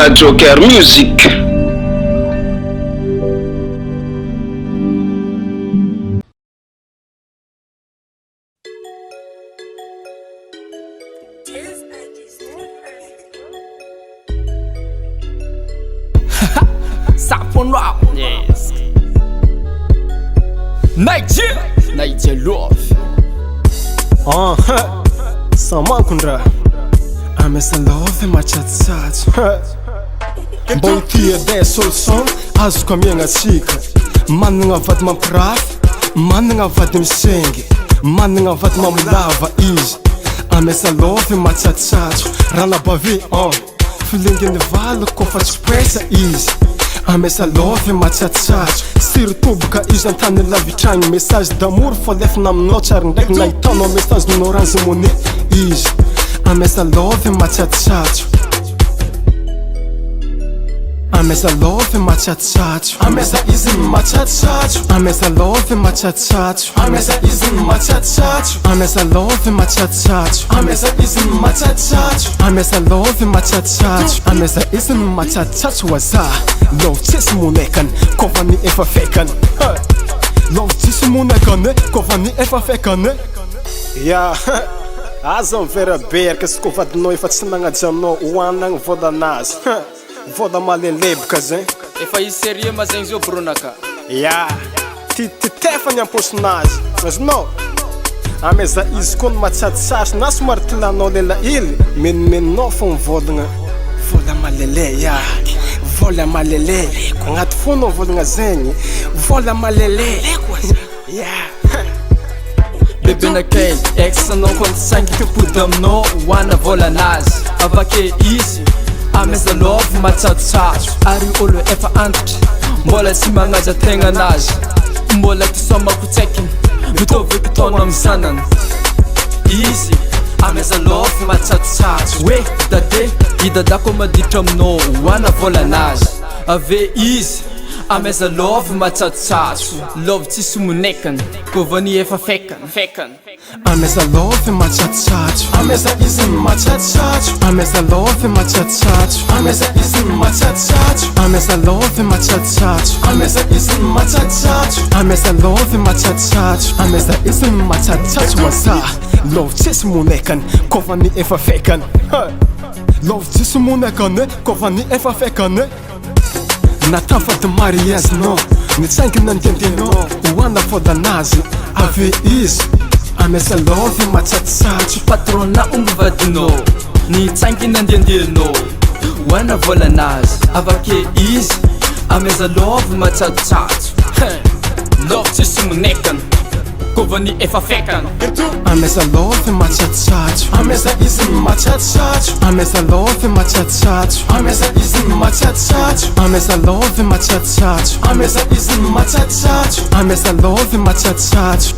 Mada Jocker Music. Yes. NAIJAH love. Samankundra amesa love machatsatso mba tia de solution azoko amiagnatsika managna vady mampirafy managna vady misengy managna vady mamolava izy amesa love machatsatso ranabavy filengeny valy kofa tsy presa izy amesa love machatsatso siritoboka izy antany lavitragny message d'amour fa lefina aminao tsary ndraiky nahitanao message ninao Orange Money izy amesa love machatsatso amesa love machatsatso amesa izy machatsatso amesa love machatsatso amesa izy machatsatso amesa love machatsatso amesa izy machatsatso amesa love machatsatso amesa izy machatsatso waza love tsisy monekany kovany efa fekany love tsisy monekany kovany efa fekany ya aza mivera beraka sy kovadinao efa tsy nagnajanao hoanagny volanazy vola malelebaka zay Efa izy sérieux ma zegny zio bronaka. ya titefany amposinazy azonao ameza izy koa ny matsatsatsy na somary tilanao lela ily menimeninao fo mivolagna vola malele ya vola malele agnaty fonao volagna zegny vola malele ya Bebe na kely, ex anao konty sangy kapody aminao hoana volanazy. Avake izy amesa love machatsatso ary olo efa antitra mbola tsy magnaja tegna anazy mbola tisomako tsaikiny mitovy kitaona amin'ny sanany izy amesa love machatsatso we dade idadako maditra aminao hoana volanazy ave izy amesa love machatsatso love tsisy monekany kovany efa fekany amesa love machatsatso amesa izy machatsatso amesa love machatsatso amesa izy machatsatso amesa love machatsatso amesa izy machatsatso amesa love machatsatso amesa izy machatsatso waza love tsisy monekany kovany efa fekany love tsisy monekany kovany efa fekany natafady mariage no nitsaingina andendenao hoana volanazy ave izy amesa love machatsatso patrona omby vadinao nitsaingina andendenao hoana volanazy avake izy amesa love machatsatso love tsisy monekany kovany efa fekany amesa love machatsatso amesa izy machatsatso amesa love machatsatso amesa izy machatsatso amesa love machatsatso amesa izy machatsatso amesa love machatsatso